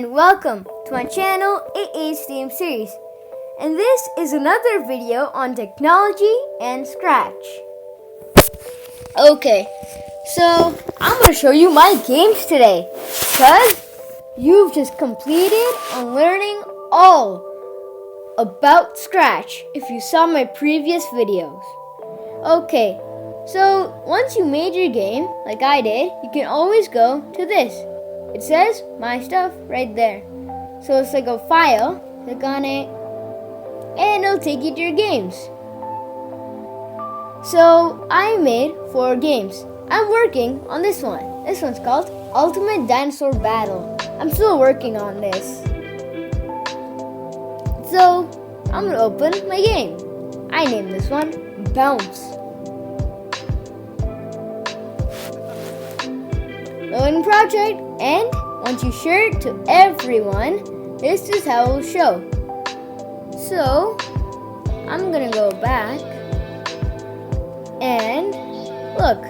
And welcome to my channel AA's series, and this is another video on technology and Scratch. Okay, so I'm going to show you my games today because you've just completed on learning all about Scratch if you saw my previous videos. Okay, so once you made your game like I did, you can always go to this. It says My Stuff right there. So it's like a file. Click on it and it'll take you to your games. So I made 4 games. I'm working on this one. This one's called Ultimate Dinosaur Battle. I'm still working on this. So I'm gonna open my game. I named this one Bounce. Loading project, and once you share it to everyone, this is how it will show. So I'm gonna go back and look,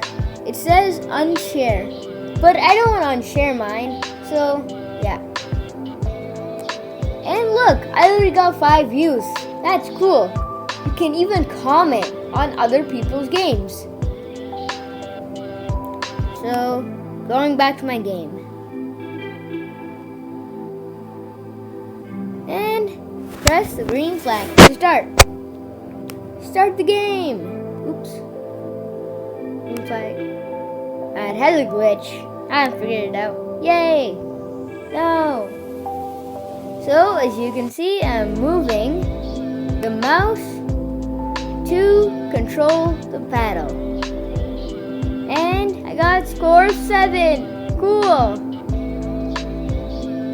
it says unshare, but I don't want to unshare mine, so yeah. And look, I already got 5 views. That's cool. You can even comment on other people's games. So going back to my game. And press the green flag to start. Start the game. Oops. Green flag. It has a glitch. I figured it out. Yay! No! So, as you can see, I'm moving the mouse to control the paddle. And I got score 7. Cool.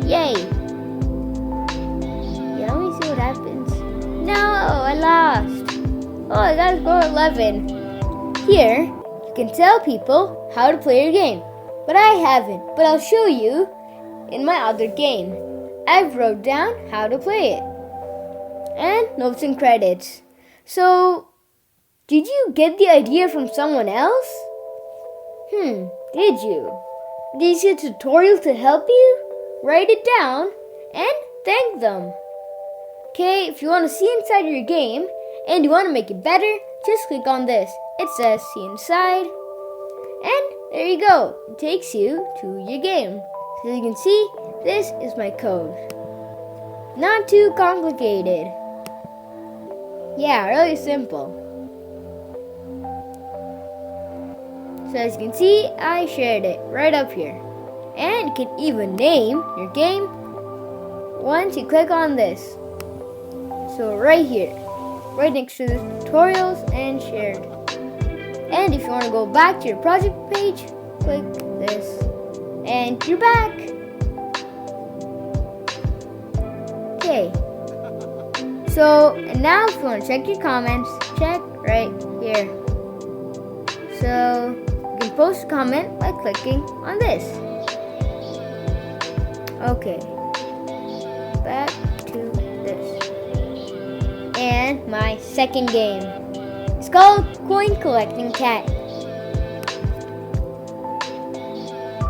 Yay. Yeah, let me see what happens. No, I lost. Oh, I got score 11. Here, you can tell people how to play your game. But I haven't. But I'll show you in my other game. I've wrote down how to play it. And notes and credits. So, did you get the idea from someone else? Did you? Did you see a tutorial to help you? Write it down and thank them. Okay, if you want to see inside your game and you want to make it better, just click on this. It says see inside. And there you go. It takes you to your game. So you can see, this is my code. Not too complicated. Yeah, really simple. So as you can see, I shared it right up here. And you can even name your game once you click on this. So right here, right next to the tutorials and shared. And if you want to go back to your project page, click this. And you're back. Okay. So, and now if you want to check your comments, check right here. So, you can post a comment by clicking on this. Okay. Back to this. And my second game. It's called Coin Collecting Cat.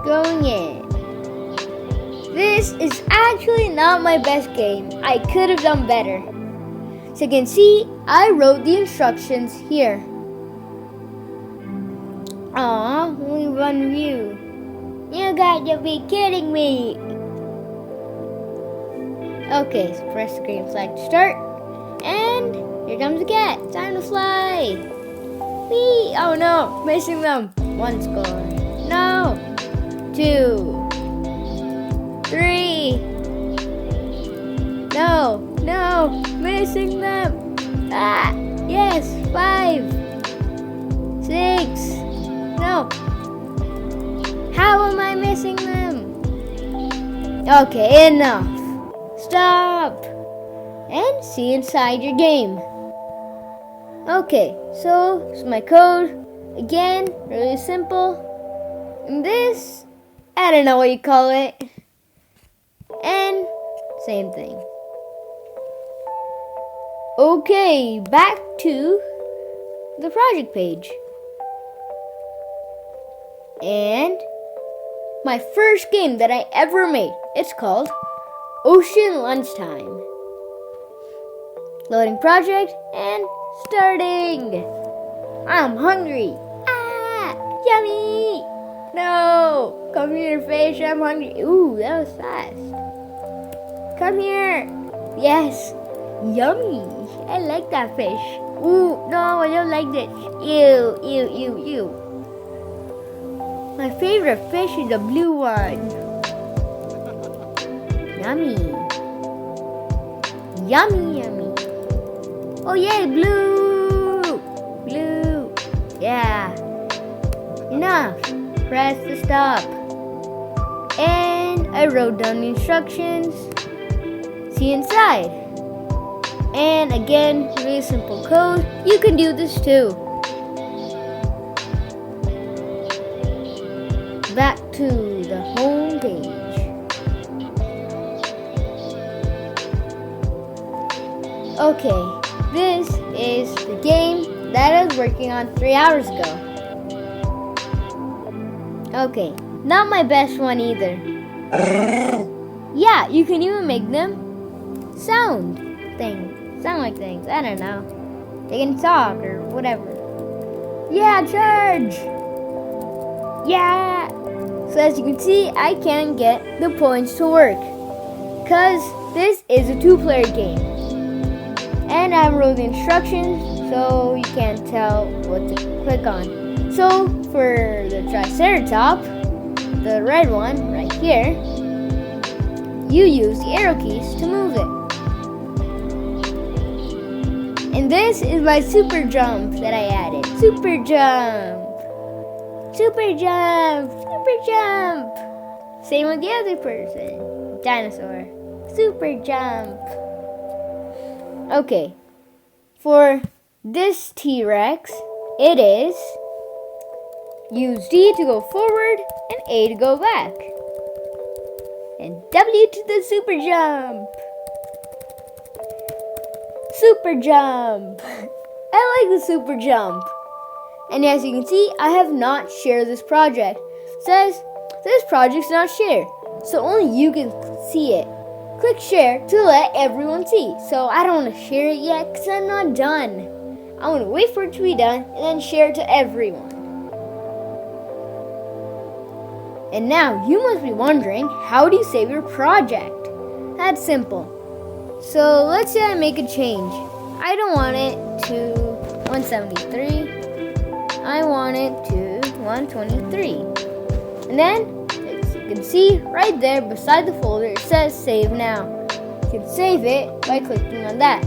Going in. This is actually not my best game. I could have done better. So you can see, I wrote the instructions here. Aw, only 1 view. You got to be kidding me. Okay, so press the green flag to start. And here comes the cat. Time to fly. Whee! Oh no, missing them. 1 score. No. 2. 3. No, missing them. Ah, yes, 5. 6. No. How am I missing them? Okay, enough. Stop. And see inside your game. Okay, so it's my code. Again, really simple. And this, I don't know what you call it. And same thing. Okay, back to the project page. And my first game that I ever made. It's called Ocean Lunchtime. Loading project and starting. I'm hungry. Ah, yummy. No, come here, fish. I'm hungry. Ooh, that was fast. Come here. Yes, yummy. I like that fish. Ooh, no, I don't like this. Ew, ew, ew, ew. My favorite fish is the blue one. Yummy. Yummy, yummy. Oh yay, blue! Blue! Yeah. Enough. Press the stop. And I wrote down the instructions. See inside. And again, really simple code. You can do this too. Back to the home page. Okay. This is the game that I was working on 3 hours ago. Okay, not my best one either. Yeah, you can even make them sound like things. I don't know. They can talk or whatever. Yeah, charge! Yeah! So as you can see, I can't get the points to work. Because this is a 2-player game. And I wrote the instructions so you can't tell what to click on. So for the Triceratops, the red one right here, you use the arrow keys to move it. And this is my super jump that I added. Super jump! Super jump! Super jump! Same with the other person. Dinosaur. Super jump! Okay, for this T-Rex, it is use D to go forward and A to go back. And W to the super jump. Super jump. I like the super jump. And as you can see, I have not shared this project. It says this project's not shared, so only you can see it. Click share to let everyone see. So I don't want to share it yet because I'm not done. I want to wait for it to be done and then share it to everyone. And now you must be wondering, how do you save your project? That's simple. So let's say I make a change. I don't want it to 173. I want it to 123. And then you can see right there beside the folder it says save now. You can save it by clicking on that.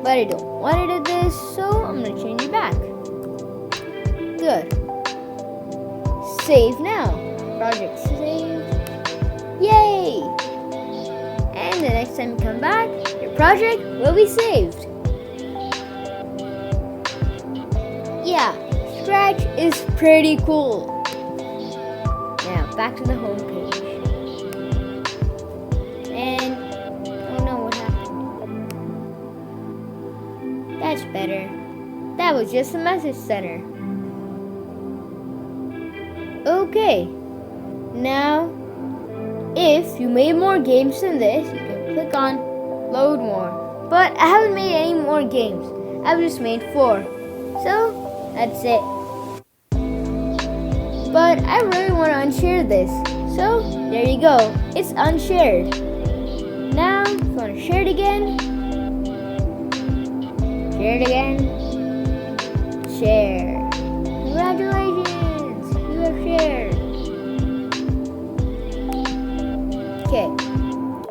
But I don't want it at this, so I'm going to change it back. Good. Save now. Project saved. Yay! And the next time you come back, your project will be saved. Yeah, Scratch is pretty cool. Now back to the home page. And oh no, what happened? That's better. That was just a message center. Okay. Now, if you made more games than this, you can click on load more. But I haven't made any more games. I've just made 4. So, that's it. But I really want to unshare this. So, there you go. It's unshared. Now, if you want to share it again, share it again, share. Congratulations, you have shared. Okay,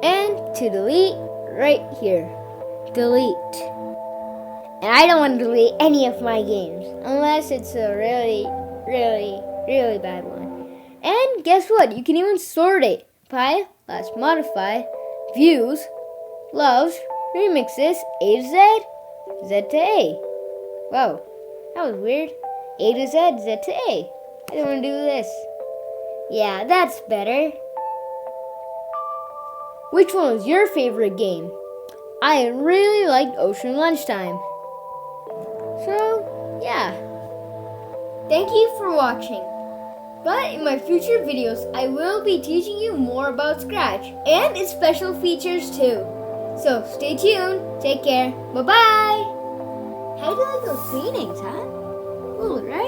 and to delete, right here, delete. And I don't want to delete any of my games, unless it's a really, really, really bad one. And guess what? You can even sort it by last modified, views, loves, remixes, A to Z, Z to A. Whoa, that was weird. A to Z, Z to A. I don't want to do this. Yeah, that's better. Which one was your favorite game? I really liked Ocean Lunchtime. So, yeah. Thank you for watching. But in my future videos, I will be teaching you more about Scratch and its special features too. So stay tuned. Take care. Bye-bye. How do you like those paintings, huh? Cool, right?